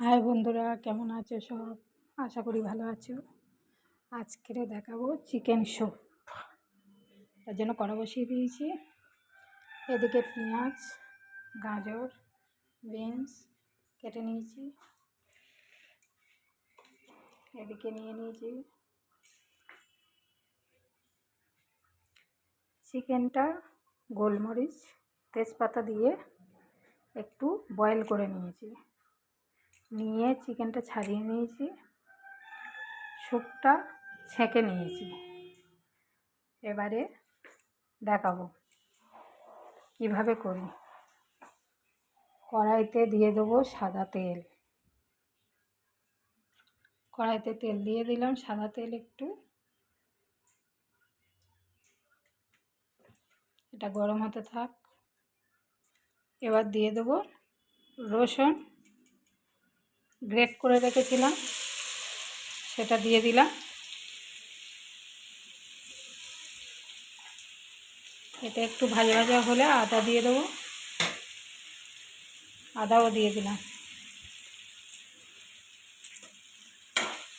High বন্ধুরা, কেমন আছো সব? আশা করি ভালো আছো। আজকে দেখাবো চিকেন স্যুপ। তার জন্য কড়া বসিয়ে দিয়েছি। এদিকে পেঁয়াজ, গাজর, বিনস কেটে নিয়েছি। এদিকে নিয়ে নিয়েছি চিকেনটা, গোলমরিচ, তেজপাতা দিয়ে একটু বয়েল করে নিয়েছি। নিয়ে চিকেনটা ছাড়িয়ে নিয়েছি, স্যুপটা ছেঁকে নিয়েছি। এবারে দেখাবো কিভাবে করি। কড়াইতে দিয়ে দেবো সাদা তেল। কড়াইতে তেল দিয়ে দিলাম, সাদা তেল একটু। এটা গরম হতে থাক। এবার দিয়ে দেবো রসুন গ্রেট করে রেখেছিলাম, সেটা দিয়ে দিলাম। এটা একটু ভাজা ভাজা হলে আদা দিয়ে দেবো, আদাও দিয়ে দিলাম।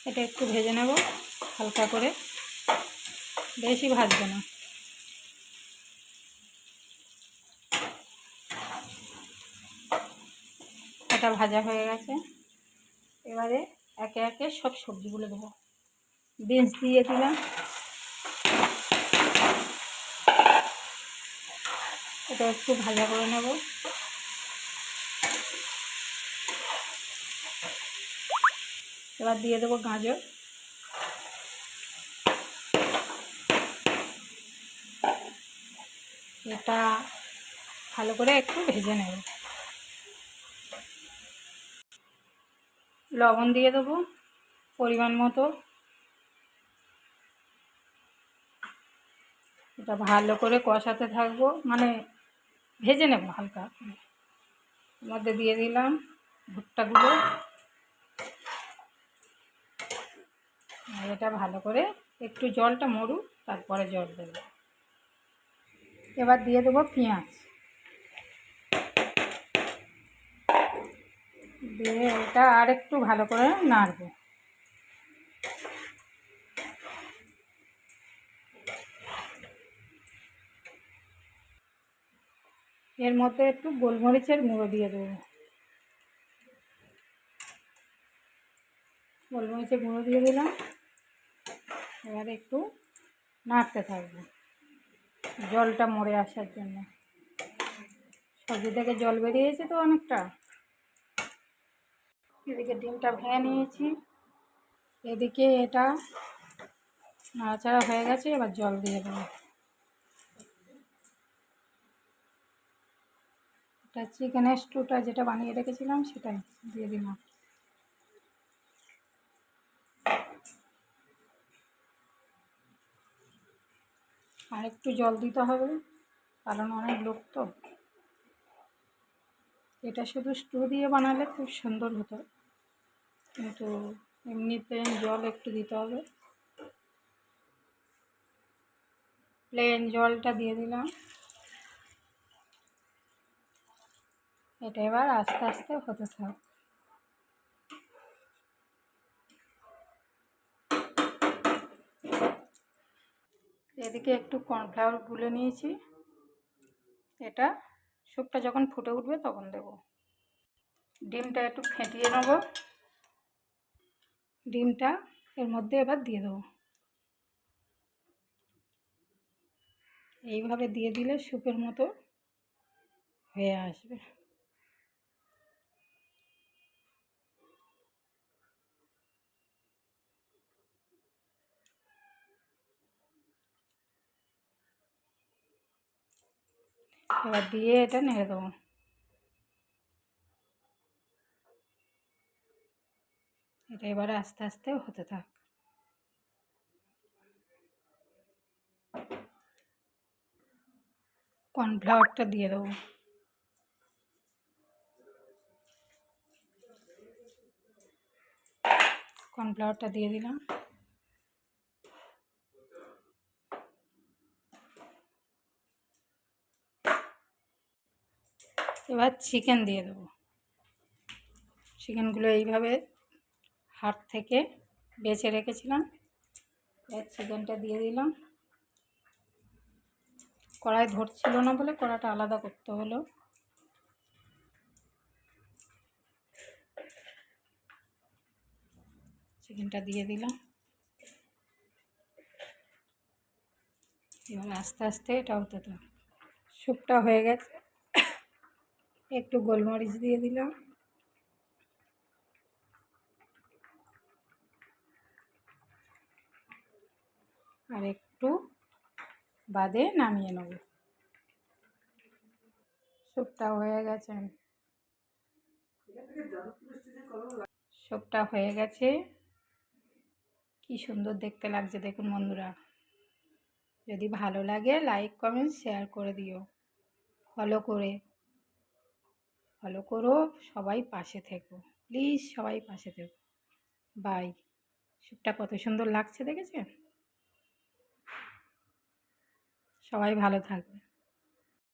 এটা একটু ভেজে নেব হালকা করে, বেশি ভাজবে না। এটা ভাজা হয়ে গেছে। এবারে একে একে সব সবজিগুলো দেবো। বিনস দিয়ে দিলাম, এটা একটু ভাজা করে নেব। এবার দিয়ে দেবো গাজর, এটা ভালো করে একটু ভেজে নেব। লবণ দিয়ে দেবো পরিমাণ মতো। এটা ভালো করে কষাতে থাকবো, মানে ভেজে নেব হালকা। মধ্যে দিয়ে দিলাম ভুট্টাগুলো। আর এটা ভালো করে একটু জলটা মরুক, তারপরে জল দেব। এবার দিয়ে দেবো পেঁয়াজ, দিয়ে এটা আর একটু ভালো করে নাড়ব। এর মধ্যে একটু গোলমরিচের গুঁড়ো দিয়ে দেবো। গোলমরিচের গুঁড়ো দিয়ে দিলাম। এবার একটু নাড়তে থাকবো জলটা মরে আসার জন্য। সবজি থেকে জল বেরিয়েছে তো অনেকটা। এদিকে ডিমটা ভেঙে নিয়েছি, এদিকে এটা নাড়াচাড়া হয়ে গেছে। এবার জল দিয়ে দেবো। এটা চিকেনের স্টুটা যেটা বানিয়ে রেখেছিলাম সেটাই দিয়ে দিলাম। আর একটু জল দিতে হবে, কারণ অনেক লোক তো। এটা শুধু স্টু দিয়ে বানালে খুব সুন্দর হতো, কিন্তু এমনি প্লেন জল একটু দিতে হবে। প্লেন জলটা দিয়ে দিলাম। এটা এবার আস্তে আস্তে হতে থাক। এদিকে একটু কর্নফ্লাওয়ার গুলে নিয়েছি, এটা স্যুপটা যখন ফুটে উঠবে তখন দেব। ডিমটা একটু ফেটিয়ে নেব। ডিমটা এর মধ্যে এবার দিয়ে দেবো। এইভাবে দিয়ে দিলে স্যুপের মতো হয়ে আসবে। এবার দিয়ে এটা নেড়ে দেবো। এটা এবারে আস্তে আস্তে হতে থাক। কর্নফ্লাওয়ারটা দিয়ে দেবো। কর্নফ্লাওয়ারটা দিয়ে দিলাম। এবার চিকেন দিয়ে দেবো। চিকেনগুলো এইভাবে হাট থেকে বেছে রেখেছিলাম, এর চিকেনটা দিয়ে দিলাম। কড়াই ধরছিল না বলে কড়াটা আলাদা করতে হলো। চিকেনটা দিয়ে দিলাম। এবার আস্তে আস্তে এটা হতে থাক। স্যুপটা হয়ে গেছে, একটু গোলমরিচ দিয়ে দিলাম। আর একটু বাদে নামিয়ে নেব। স্যুপটা হয়ে গেছে, স্যুপটা হয়ে গেছে। কি সুন্দর দেখতে লাগছে দেখুন বন্ধুরা। যদি ভালো লাগে লাইক কমেন্ট শেয়ার করে দিও, ফলো করো, সবাই পাশে থেকো, প্লিজ সবাই পাশে থেকো। বাই। স্যুপটা কত সুন্দর লাগছে দেখেছেন? সবাই ভালো থাকবে।